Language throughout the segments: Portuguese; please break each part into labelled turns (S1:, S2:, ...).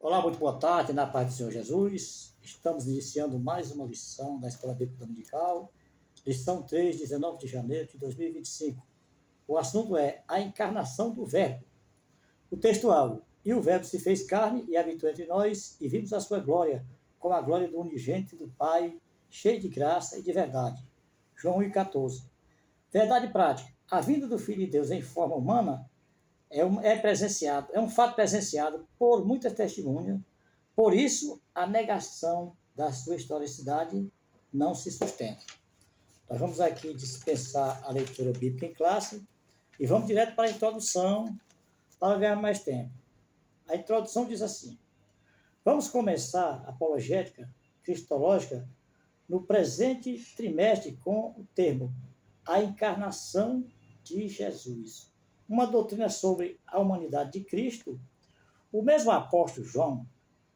S1: Olá, muito boa tarde, na paz do Senhor Jesus. Estamos iniciando mais uma lição da Escola Bíblica Dominical, lição 3, 19 de janeiro de 2025. O assunto é a encarnação do Verbo. O textual: E o Verbo se fez carne e habitou entre nós, e vimos a sua glória, como a glória do unigênito do Pai, cheio de graça e de verdade. João 1,14. Verdade prática: a vinda do Filho de Deus em forma humana é um fato presenciado por muitas testemunhas. Por isso, a negação da sua historicidade não se sustenta. Nós vamos aqui dispensar a leitura bíblica em classe e vamos direto para a introdução para ganhar mais tempo. A introdução diz assim: vamos começar a apologética cristológica no presente trimestre com o termo a encarnação de Jesus. Uma doutrina sobre a humanidade de Cristo. O mesmo apóstolo João,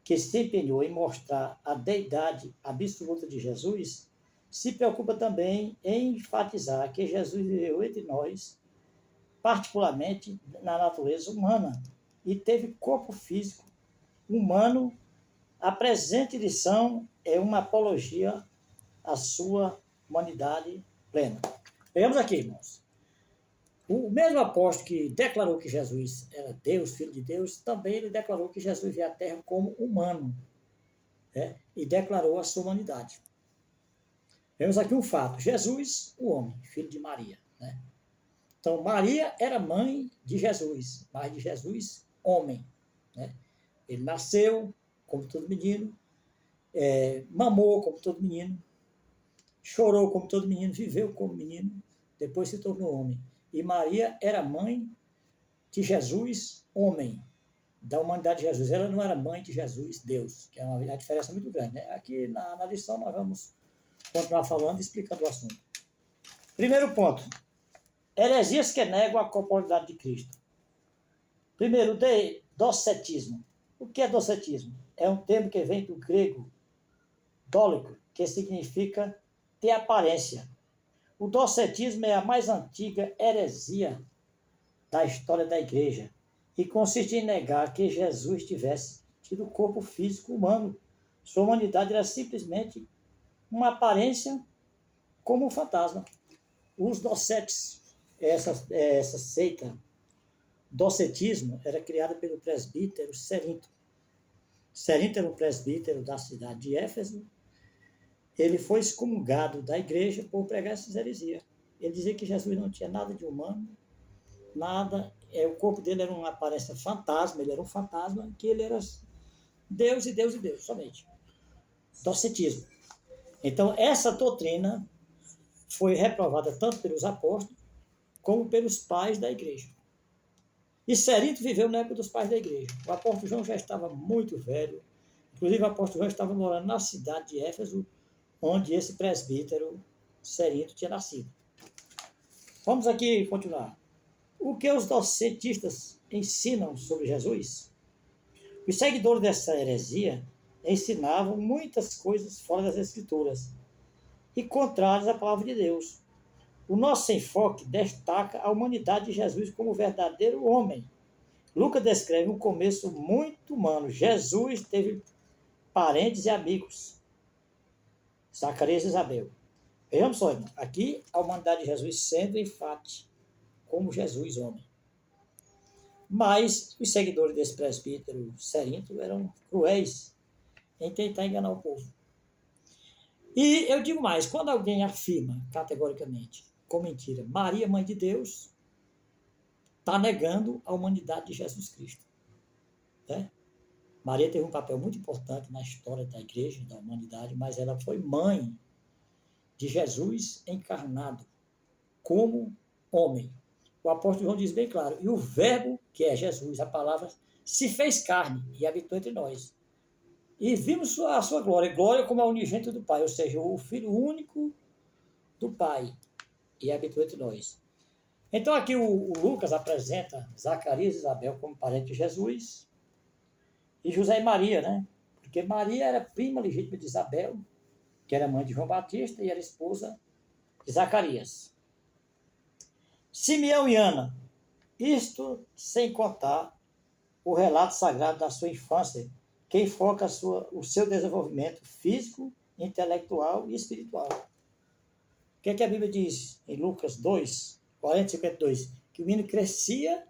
S1: que se empenhou em mostrar a deidade absoluta de Jesus, se preocupa também em enfatizar que Jesus viveu entre nós, particularmente na natureza humana, e teve corpo físico humano. A presente lição é uma apologia à sua humanidade plena. Vejamos aqui, irmãos. O mesmo apóstolo que declarou que Jesus era Deus, Filho de Deus, também ele declarou que Jesus veio à Terra como humano, né? E declarou a sua humanidade. Vemos aqui um fato: Jesus, o homem, filho de Maria, né? Então, Maria era mãe de Jesus, mas de Jesus, homem, né? Ele nasceu como todo menino, mamou como todo menino, chorou como todo menino, viveu como menino, depois se tornou homem. E Maria era mãe de Jesus, homem, da humanidade de Jesus. Ela não era mãe de Jesus, Deus, que é uma diferença muito grande, né? Aqui na lição nós vamos continuar falando e explicando o assunto. Primeiro ponto: heresias que negam a corporeidade de Cristo. Primeiro, docetismo. O que é docetismo? É um termo que vem do grego dólico, que significa ter aparência. O docetismo é a mais antiga heresia da história da igreja e consiste em negar que Jesus tivesse tido corpo físico humano. Sua humanidade era simplesmente uma aparência como um fantasma. Os docetes, essa seita, docetismo, era criada pelo presbítero Cerinto. Cerinto era um presbítero da cidade de Éfeso. Ele foi excomungado da igreja por pregar essas heresias. Ele dizia que Jesus não tinha nada de humano, nada, o corpo dele era uma aparência fantasma, ele era um fantasma, que ele era Deus e Deus e Deus, somente. Docetismo. Então, essa doutrina foi reprovada tanto pelos apóstolos como pelos pais da igreja. E Cerinto viveu na época dos pais da igreja. O apóstolo João já estava muito velho. Inclusive, o apóstolo João estava morando na cidade de Éfeso, onde esse presbítero Cerinto tinha nascido. Vamos aqui continuar. O que os docetistas ensinam sobre Jesus? Os seguidores dessa heresia ensinavam muitas coisas fora das Escrituras e contrárias à palavra de Deus. O nosso enfoque destaca a humanidade de Jesus como verdadeiro homem. Lucas descreve um começo muito humano. Jesus teve parentes e amigos, Zacarias e Isabel. Vejamos só, irmão. Aqui a humanidade de Jesus sendo enfática como Jesus, homem. Mas os seguidores desse presbítero Cerinto eram cruéis em tentar enganar o povo. E eu digo mais: quando alguém afirma categoricamente, com mentira, Maria, mãe de Deus, está negando a humanidade de Jesus Cristo. Né? Maria teve um papel muito importante na história da igreja, da humanidade, mas ela foi mãe de Jesus encarnado como homem. O apóstolo João diz bem claro: e o verbo, que é Jesus, a palavra, se fez carne e habitou entre nós. E vimos a sua glória, glória como a unigênito do Pai, ou seja, o Filho único do Pai, e habitou entre nós. Então aqui o Lucas apresenta Zacarias e Isabel como parente de Jesus, e José e Maria, né? Porque Maria era prima legítima de Isabel, que era mãe de João Batista, e era esposa de Zacarias. Simeão e Ana, isto sem contar o relato sagrado da sua infância, que enfoca o seu desenvolvimento físico, intelectual e espiritual. O que é que a Bíblia diz em Lucas 2, 40 e 52? Que o menino crescia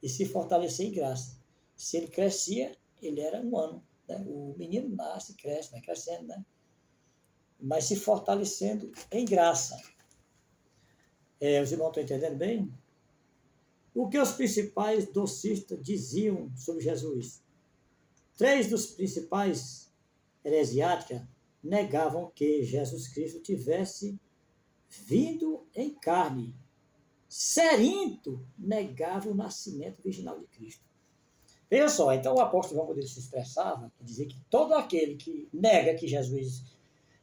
S1: e se fortalecia em graça. Se ele crescia, ele era humano. Né? O menino nasce, cresce, vai crescendo, né? Mas se fortalecendo em graça. Os irmãos estão entendendo bem? O que os principais docistas diziam sobre Jesus? 3 dos principais heresiáticos negavam que Jesus Cristo tivesse vindo em carne. Cerinto negava o nascimento virginal de Cristo. Veja só, então o apóstolo João, quando ele se expressava, dizia que todo aquele que nega que Jesus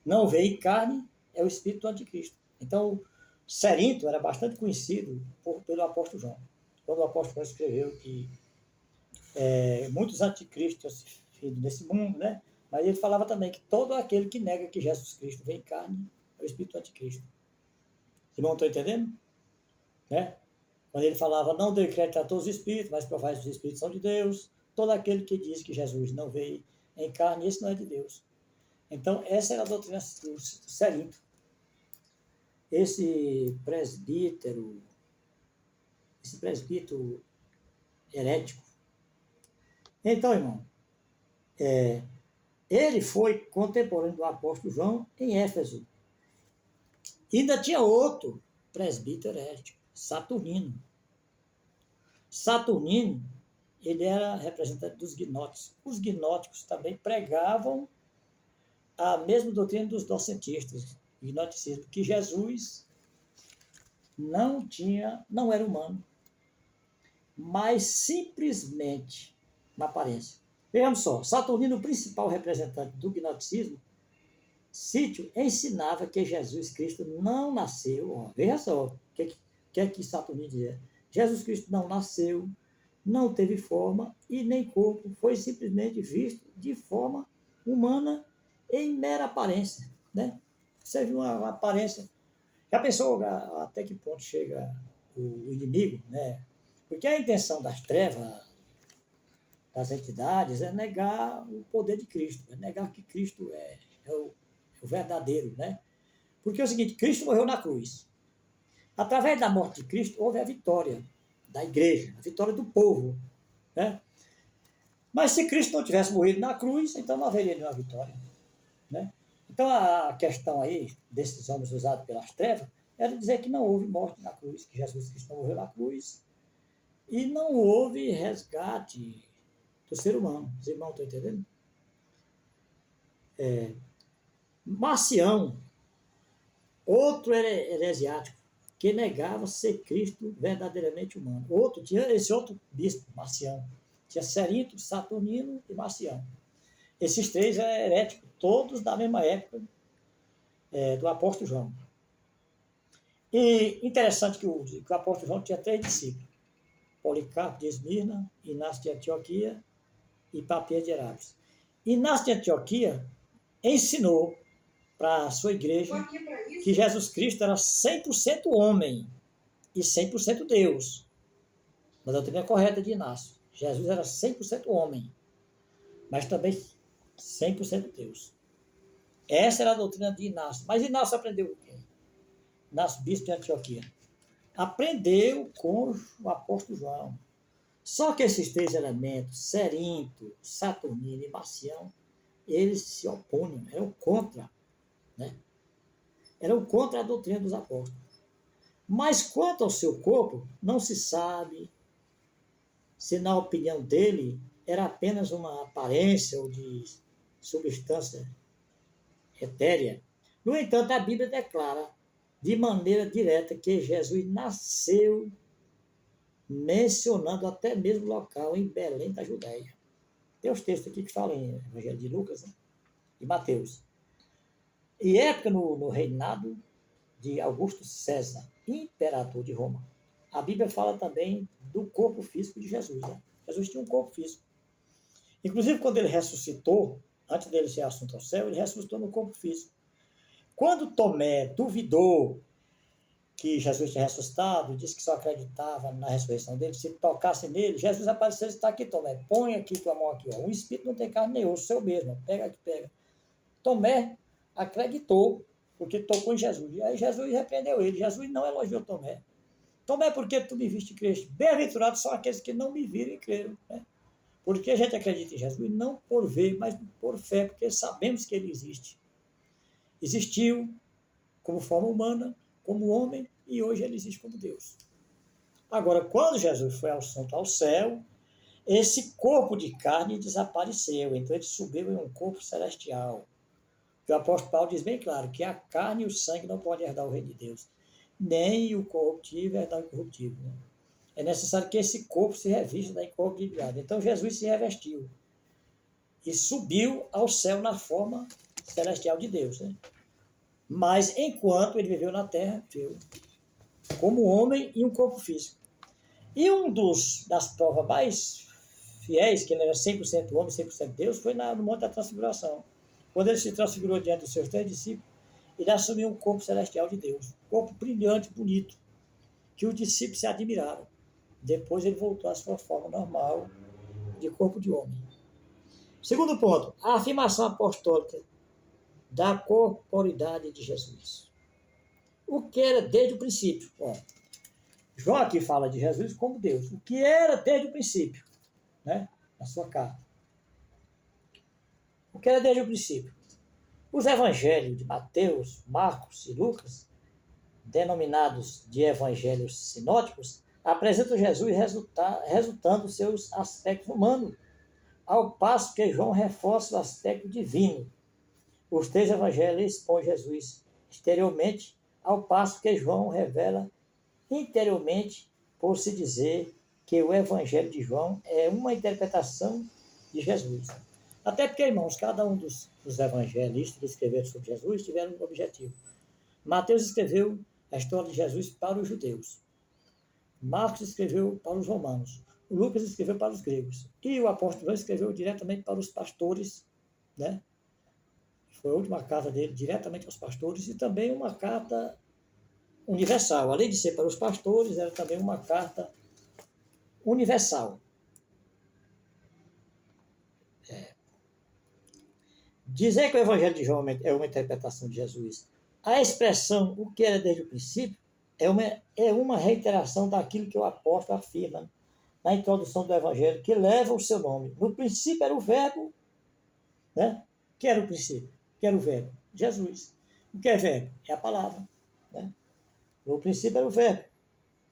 S1: não veio em carne é o espírito do anticristo. Então, Cerinto era bastante conhecido pelo apóstolo João. Quando o apóstolo João escreveu que muitos anticristos filhos nesse mundo, né? Mas ele falava também que todo aquele que nega que Jesus Cristo veio em carne é o espírito do anticristo. Irmão, estão entendendo? Né? Quando ele falava, não dê crédito a todos os espíritos, mas provai que os espíritos são de Deus. Todo aquele que diz que Jesus não veio em carne, esse não é de Deus. Então, essa era a doutrina do Cerinto. Esse presbítero herético. Então, irmão, ele foi contemporâneo do apóstolo João em Éfeso. E ainda tinha outro presbítero herético, Saturnino. Saturnino, ele era representante dos gnósticos. Os gnósticos também pregavam a mesma doutrina dos docetistas, gnosticismo, que Jesus não era humano, mas simplesmente uma aparência. Vejamos só, Saturnino, o principal representante do gnosticismo, Cítio, ensinava que Jesus Cristo não nasceu. Ó, veja só, o que é que Saturnino dizia? Jesus Cristo não nasceu, não teve forma e nem corpo, foi simplesmente visto de forma humana em mera aparência. Né? Você viu uma aparência. Já pensou até que ponto chega o inimigo? Né? Porque a intenção das trevas, das entidades, é negar o poder de Cristo, é negar que Cristo é o verdadeiro. Né? Porque é o seguinte, Cristo morreu na cruz. Através da morte de Cristo, houve a vitória da igreja, a vitória do povo. Né? Mas se Cristo não tivesse morrido na cruz, então não haveria nenhuma vitória. Né? Então a questão aí desses homens usados pelas trevas era dizer que não houve morte na cruz, que Jesus Cristo não morreu na cruz e não houve resgate do ser humano. Os irmãos estão entendendo? Marcião, outro heresiático, que negava ser Cristo verdadeiramente humano. Tinha esse outro bispo, Marcião. Tinha Cerinto, Saturnino e Marcião. Esses 3 eram heréticos, todos da mesma época do apóstolo João. E interessante que o apóstolo João tinha 3 discípulos. Policarpo de Esmirna, Inácio de Antioquia e Papias de Herápolis. Inácio de Antioquia ensinou para a sua igreja que Jesus Cristo era 100% homem e 100% Deus. Mas a doutrina correta de Inácio. Jesus era 100% homem, mas também 100% Deus. Essa era a doutrina de Inácio. Mas Inácio aprendeu o quê? Inácio, bispo de Antioquia. Aprendeu com o apóstolo João. Só que esses 3 elementos, Cerinto, Saturnino e Marcião, eles se opunham, eram contra. Né? Eram contra a doutrina dos apóstolos. Mas quanto ao seu corpo, não se sabe se, na opinião dele, era apenas uma aparência ou de substância etérea. No entanto, a Bíblia declara de maneira direta que Jesus nasceu, mencionando até mesmo o local em Belém da Judéia. Tem os textos aqui que falam em Evangelho de Lucas, né? E Mateus. E época no reinado de Augusto César, imperador de Roma. A Bíblia fala também do corpo físico de Jesus. Né? Jesus tinha um corpo físico. Inclusive, quando ele ressuscitou, antes dele ser assunto ao céu, ele ressuscitou no corpo físico. Quando Tomé duvidou que Jesus tinha ressuscitado, disse que só acreditava na ressurreição dele, se tocasse nele, Jesus apareceu e disse, está aqui, Tomé, põe aqui tua mão aqui, ó. O Espírito não tem carne nem osso, seu mesmo, pega aqui, pega. Tomé acreditou, porque tocou em Jesus. E aí Jesus repreendeu ele, Jesus não elogiou Tomé. Tomé, porque tu me viste e creste? Bem-aventurados são aqueles que não me viram e creram, né? Porque a gente acredita em Jesus não por ver, mas por fé, porque sabemos que ele existe. Existiu como forma humana, como homem, e hoje ele existe como Deus. Agora, quando Jesus foi ao santo ao céu, esse corpo de carne desapareceu, então ele subiu em um corpo celestial. O apóstolo Paulo diz bem claro que a carne e o sangue não podem herdar o reino de Deus, nem o corruptível herdar o incorruptível. Né? É necessário que esse corpo se revista da incorruptibilidade. Então Jesus se revestiu e subiu ao céu na forma celestial de Deus. Né? Mas enquanto ele viveu na terra, viveu como homem e um corpo físico. E das provas mais fiéis, que ele era 100% homem, 100% Deus, foi no Monte da Transfiguração. Quando ele se transfigurou diante dos seus 3 discípulos, ele assumiu um corpo celestial de Deus, um corpo brilhante, bonito, que os discípulos se admiraram. Depois ele voltou à sua forma normal de corpo de homem. Segundo ponto, a afirmação apostólica da corporidade de Jesus. O que era desde o princípio. Bom, João aqui fala de Jesus como Deus. O que era desde o princípio, né? Na sua carta. O que era desde o princípio. Os evangelhos de Mateus, Marcos e Lucas, denominados de evangelhos sinóticos, apresentam Jesus resultando seus aspectos humanos, ao passo que João reforça o aspecto divino. Os 3 evangelhos expõem Jesus exteriormente, ao passo que João revela interiormente, por se dizer que o evangelho de João é uma interpretação de Jesus. Até porque, irmãos, cada um dos evangelistas que escreveram sobre Jesus tiveram um objetivo. Mateus escreveu a história de Jesus para os judeus. Marcos escreveu para os romanos. O Lucas escreveu para os gregos. E o apóstolo João escreveu diretamente para os pastores, né? Foi a última carta dele diretamente aos pastores e também uma carta universal. Além de ser para os pastores, era também uma carta universal. Dizer que o Evangelho de João é uma interpretação de Jesus, a expressão o que era desde o princípio, é uma reiteração daquilo que o apóstolo afirma na introdução do Evangelho, que leva o seu nome. No princípio era o verbo, né? Que era o princípio? Que era o verbo? Jesus. O que é verbo? É a palavra. Né? No princípio era o verbo.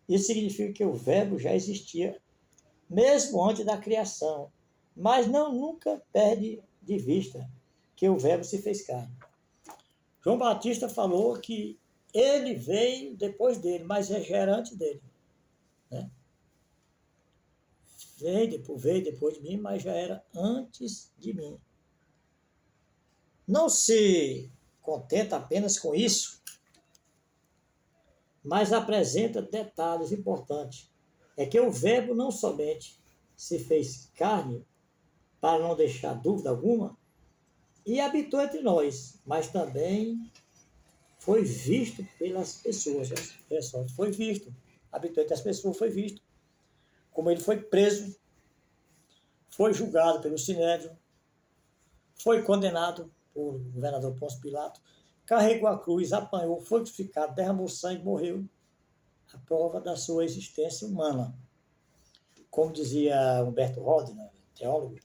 S1: Isso significa que o verbo já existia, mesmo antes da criação, mas nunca perde de vista que o verbo se fez carne. João Batista falou que ele veio depois dele, mas já era antes dele. Né? Veio depois de mim, mas já era antes de mim. Não se contenta apenas com isso, mas apresenta detalhes importantes. É que o verbo não somente se fez carne, para não deixar dúvida alguma, e habitou entre nós, mas também foi visto pelas pessoas. Pessoal, foi visto. Habitou entre as pessoas, foi visto. Como ele foi preso, foi julgado pelo Sinédrio, foi condenado por governador Pôncio Pilato, carregou a cruz, apanhou, foi crucificado, derramou sangue, morreu. A prova da sua existência humana. Como dizia Humberto Rodner, teólogo,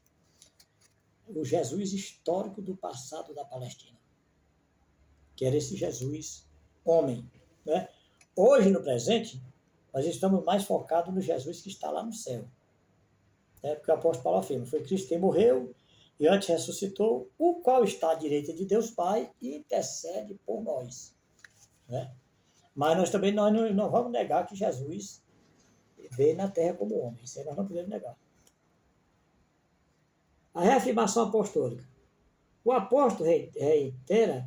S1: o Jesus histórico do passado da Palestina, que era esse Jesus homem. Né? Hoje, no presente, nós estamos mais focados no Jesus que está lá no céu. Né? Porque o apóstolo Paulo afirma, foi Cristo quem morreu e antes ressuscitou, o qual está à direita de Deus Pai e intercede por nós. Né? Mas nós também não vamos negar que Jesus veio na terra como homem. Isso aí nós não podemos negar. A reafirmação apostólica. O apóstolo reitera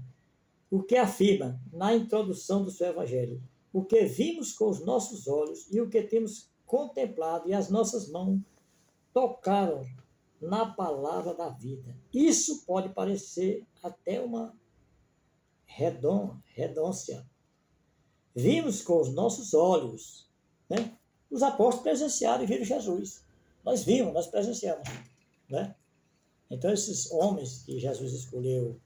S1: o que afirma na introdução do seu evangelho. O que vimos com os nossos olhos e o que temos contemplado e as nossas mãos tocaram na palavra da vida. Isso pode parecer até uma redundância. vimos com os nossos olhos, né? Os apóstolos presenciaram e viram Jesus. Nós vimos, nós presenciamos, né? Então, esses homens que Jesus escolheu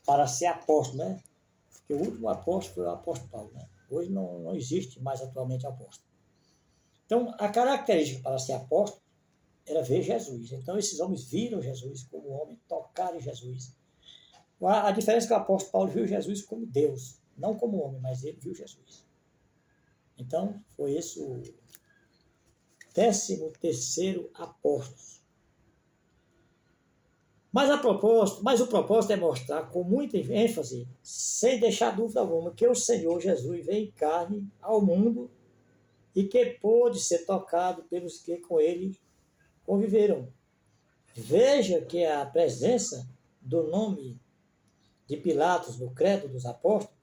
S1: para ser apóstolo, né? Porque o último apóstolo foi o apóstolo Paulo, né? Hoje não existe mais atualmente apóstolo. Então, a característica para ser apóstolo era ver Jesus. Então, esses homens viram Jesus como homem, tocaram em Jesus. A diferença é que o apóstolo Paulo viu Jesus como Deus, não como homem, mas ele viu Jesus. Então, foi esse o 13º apóstolo. Mas o propósito é mostrar com muita ênfase, sem deixar dúvida alguma, que o Senhor Jesus veio em carne ao mundo e que pôde ser tocado pelos que com ele conviveram. Veja que a presença do nome de Pilatos no credo dos apóstolos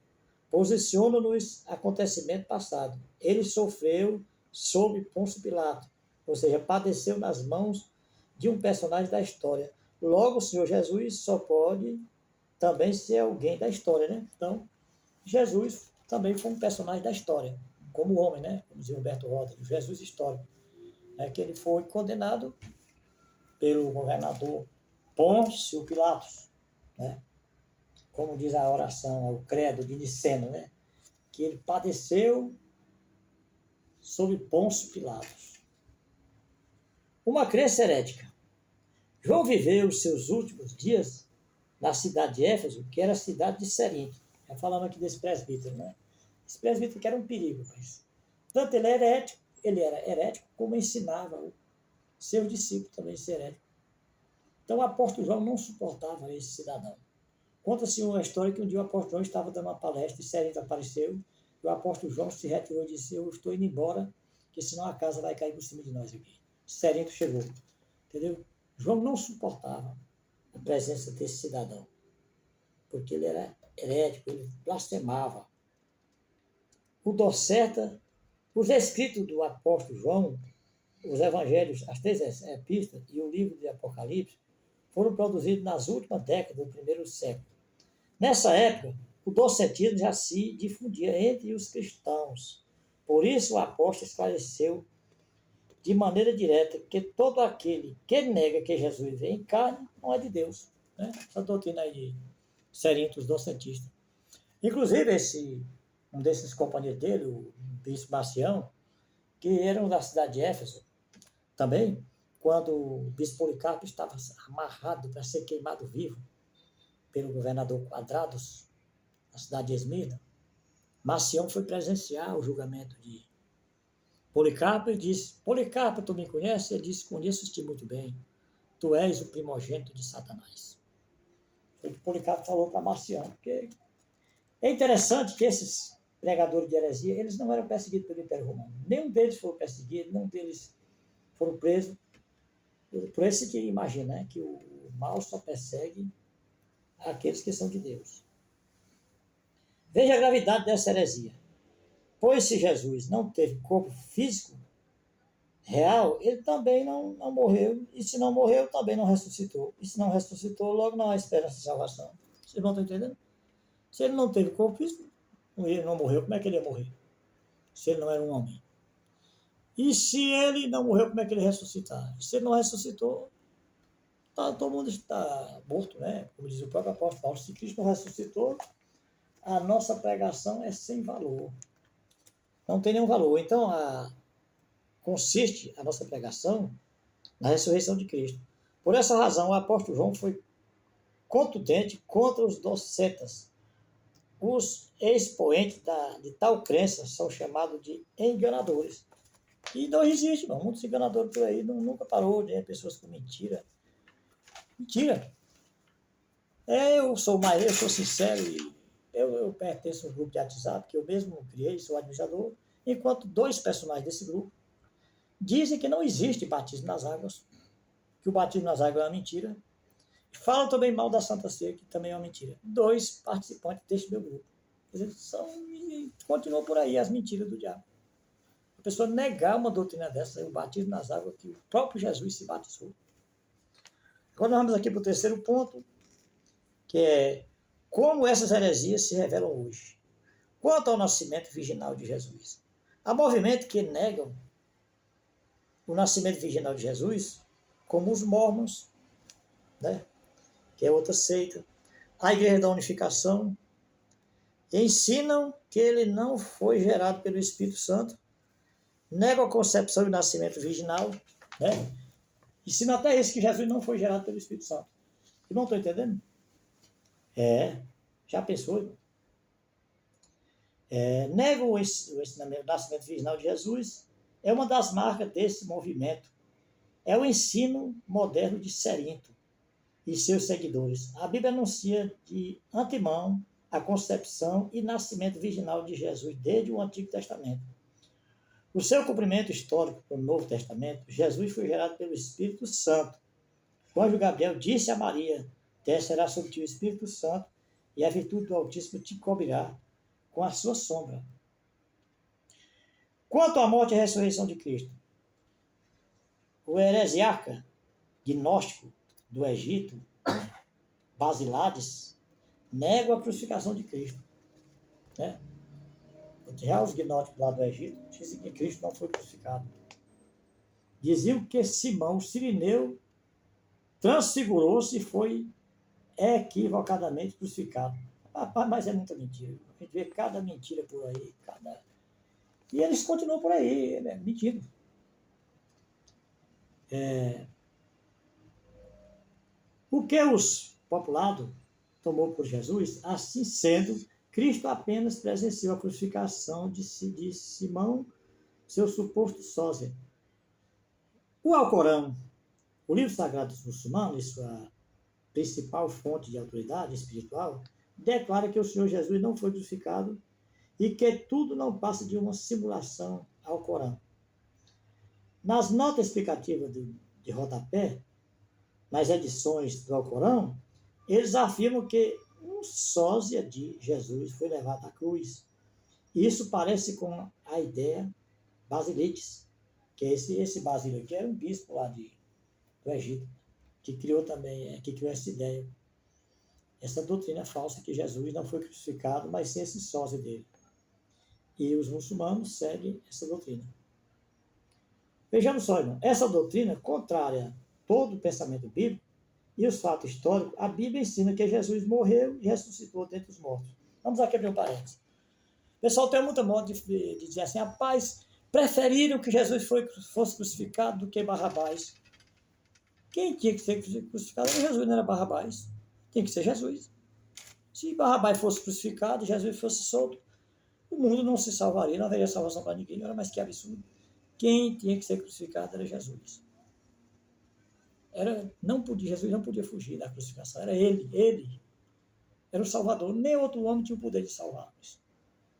S1: posiciona nos acontecimentos passados. Ele sofreu sob Pôncio Pilato, ou seja, padeceu nas mãos de um personagem da história. Logo, o Senhor Jesus só pode também ser alguém da história, né? Então, Jesus também foi um personagem da história, como homem, né? Como dizia Humberto Roda, Jesus histórico, né? Que ele foi condenado pelo governador Pôncio Pilatos, né? Como diz a oração, o credo de Niceno, né? Que ele padeceu sob Pôncio Pilatos. Uma crença herética. João viveu os seus últimos dias na cidade de Éfeso, que era a cidade de Cerinto. Falando aqui desse presbítero, né? Esse presbítero que era um perigo, mas tanto ele era herético, como ensinava os seus discípulos também a ser herético. Então o apóstolo João não suportava esse cidadão. Conta-se uma história que um dia o apóstolo João estava dando uma palestra e Cerinto apareceu, e o apóstolo João se retirou e disse: eu estou indo embora, que senão a casa vai cair por cima de nós aqui. Cerinto chegou, entendeu? João não suportava a presença desse cidadão, porque ele era herético, ele blasfemava. O Doceta, os escritos do apóstolo João, os evangelhos, as 3 epístolas e o livro de Apocalipse foram produzidos nas últimas décadas do primeiro século. Nessa época, o docetismo já se difundia entre os cristãos. Por isso, o apóstolo esclareceu de maneira direta que todo aquele que nega que Jesus veio em carne não é de Deus. Né? Essa doutrina aí de Cerinto, os docetistas. Inclusive, um desses companheiros dele, o bispo Marcião, que eram da cidade de Éfeso, também, quando o bispo Policarpo estava amarrado para ser queimado vivo pelo governador Quadrados, na cidade de Esmirna, Marcião foi presenciar o julgamento de Policarpo e disse: Policarpo, tu me conhece? Ele disse: conheço-te muito bem. Tu és o primogênito de Satanás. Foi o que Policarpo falou para Marcião. Porque é interessante que esses pregadores de heresia, eles não eram perseguidos pelo Império Romano. Nenhum deles foi perseguido, nenhum deles foram presos. Por isso que imagina, né, que o mal só persegue aqueles que são de Deus. Veja a gravidade dessa heresia. Pois se Jesus não teve corpo físico real, ele também não morreu. E se não morreu, também não ressuscitou. E se não ressuscitou, logo não há esperança de salvação. Vocês não estão entendendo? Se ele não teve corpo físico, ele não morreu, como é que ele ia morrer? Se ele não era um homem. E se ele não morreu, como é que ele ia ressuscitar? Se ele não ressuscitou, todo mundo está morto, né? Como diz o próprio apóstolo Paulo, se Cristo não ressuscitou, a nossa pregação é sem valor. Não tem nenhum valor. Então, consiste a nossa pregação na ressurreição de Cristo. Por essa razão, o apóstolo João foi contundente contra os docetas. Os expoentes de tal crença são chamados de enganadores. E não existe, irmão. Muitos enganadores por aí nunca parou de pessoas com mentira. Mentira. Eu sou sincero e eu pertenço a um grupo de WhatsApp que eu mesmo criei, sou administrador, enquanto 2 personagens desse grupo dizem que não existe batismo nas águas, que o batismo nas águas é uma mentira. Falam também mal da Santa Ceia, que também é uma mentira. 2 participantes deste meu grupo. E continuam por aí as mentiras do diabo. A pessoa negar uma doutrina dessa, o batismo nas águas, que o próprio Jesus se batizou. Agora nós vamos aqui para o 3º ponto, que é como essas heresias se revelam hoje. quanto ao nascimento virginal de Jesus. Há movimentos que negam o nascimento virginal de Jesus, como os mormons, né? Que é outra seita, a Igreja da Unificação, ensinam que ele não foi gerado pelo Espírito Santo, negam a concepção do nascimento virginal, né? Ensinam até isso, que Jesus não foi gerado pelo Espírito Santo. Irmão, estão entendendo? Já pensou, irmão? Negam o nascimento virginal de Jesus, é uma das marcas desse movimento. É o ensino moderno de Cerinto e seus seguidores. A Bíblia anuncia de antemão a concepção e nascimento virginal de Jesus desde o Antigo Testamento. O seu cumprimento histórico no Novo Testamento, Jesus foi gerado pelo Espírito Santo. O anjo Gabriel disse a Maria: descerá sobre ti o Espírito Santo e a virtude do Altíssimo te cobrirá com a sua sombra. Quanto à morte e ressurreição de Cristo, o heresiarca gnóstico do Egito, Basilades, nega a crucificação de Cristo. Né? Já os gnósticos lá do Egito dizem que Cristo não foi crucificado. Diziam que Simão, o sirineu, transfigurou-se e foi equivocadamente crucificado. Rapaz, mas é muita mentira. A gente vê cada mentira por aí. E eles continuam por aí, né, mentindo. O que os populados tomou por Jesus, assim sendo, Cristo apenas presenciou a crucificação de Simão, seu suposto sósia. O Alcorão, o livro sagrado dos muçulmanos, e sua principal fonte de autoridade espiritual, declara que o Senhor Jesus não foi crucificado e que tudo não passa de uma simulação ao Corão. Nas notas explicativas de rodapé, nas edições do Alcorão, eles afirmam que um sósia de Jesus foi levado à cruz. Isso parece com a ideia Basílides, que esse Basílio aqui era um bispo lá do Egito, que criou essa ideia, essa doutrina falsa que Jesus não foi crucificado, mas sim esse sósia dele. E os muçulmanos seguem essa doutrina. Vejamos só, irmão, essa doutrina, contrária a todo o pensamento bíblico e os fatos históricos, a Bíblia ensina que Jesus morreu e ressuscitou dentre os mortos. Vamos aqui abrir um parênteses. O pessoal tem muita moda de dizer assim: rapaz, preferiram que Jesus fosse crucificado do que Barrabás. Quem tinha que ser crucificado era Jesus, não era Barrabás. Tinha que ser Jesus. Se Barrabás fosse crucificado e Jesus fosse solto, o mundo não se salvaria, não haveria salvação para ninguém. Não era mais que absurdo. Quem tinha que ser crucificado era Jesus. Jesus não podia fugir da crucificação. Era ele. Era o Salvador. Nem outro homem tinha o poder de salvá-los.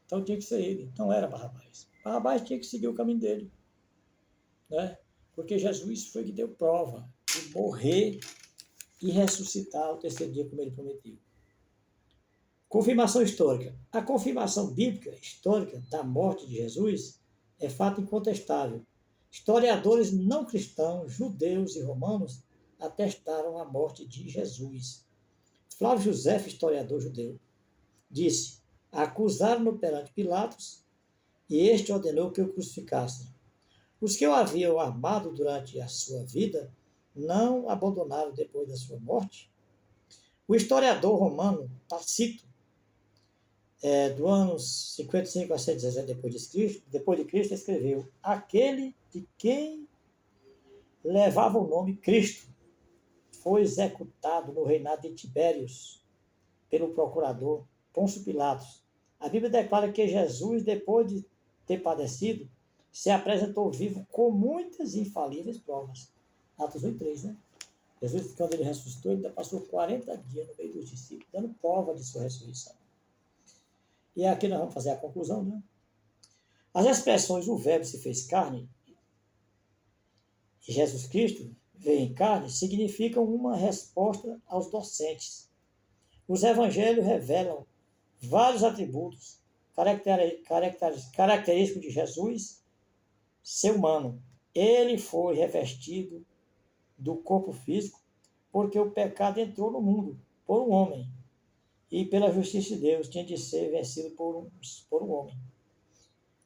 S1: Então tinha que ser ele. Não era Barrabás. Barrabás tinha que seguir o caminho dele. Né? Porque Jesus foi que deu prova de morrer e ressuscitar ao terceiro dia, como ele prometeu. Confirmação histórica. A confirmação bíblica histórica da morte de Jesus é fato incontestável. Historiadores não cristãos, judeus e romanos atestaram a morte de Jesus. Flávio José, historiador judeu, disse: acusaram-no perante Pilatos e este ordenou que o crucificassem. Os que o haviam armado durante a sua vida não abandonaram depois da sua morte? O historiador romano Tácito, do ano 55 a 117 depois de Cristo, escreveu: aquele de quem levava o nome Cristo foi executado no reinado de Tibérios pelo procurador Pôncio Pilatos. A Bíblia declara que Jesus, depois de ter padecido, se apresentou vivo com muitas infalíveis provas. Atos 8:3, né? Jesus, quando ele ressuscitou, ele passou 40 dias no meio dos discípulos, dando prova de sua ressurreição. E aqui nós vamos fazer a conclusão, né? As expressões o verbo se fez carne e Jesus Cristo veio em carne significam uma resposta aos docentes. Os evangelhos revelam vários atributos característicos de Jesus, ser humano. Ele foi revestido do corpo físico porque o pecado entrou no mundo por um homem. e pela justiça de Deus tinha de ser vencido por um homem.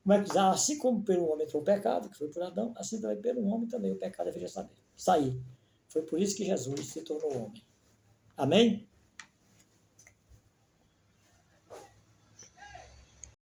S1: Como é que assim como pelo homem entrou o pecado, que foi por Adão, assim também pelo homem também o pecado deveria sair. Foi por isso que Jesus se tornou homem. Amém?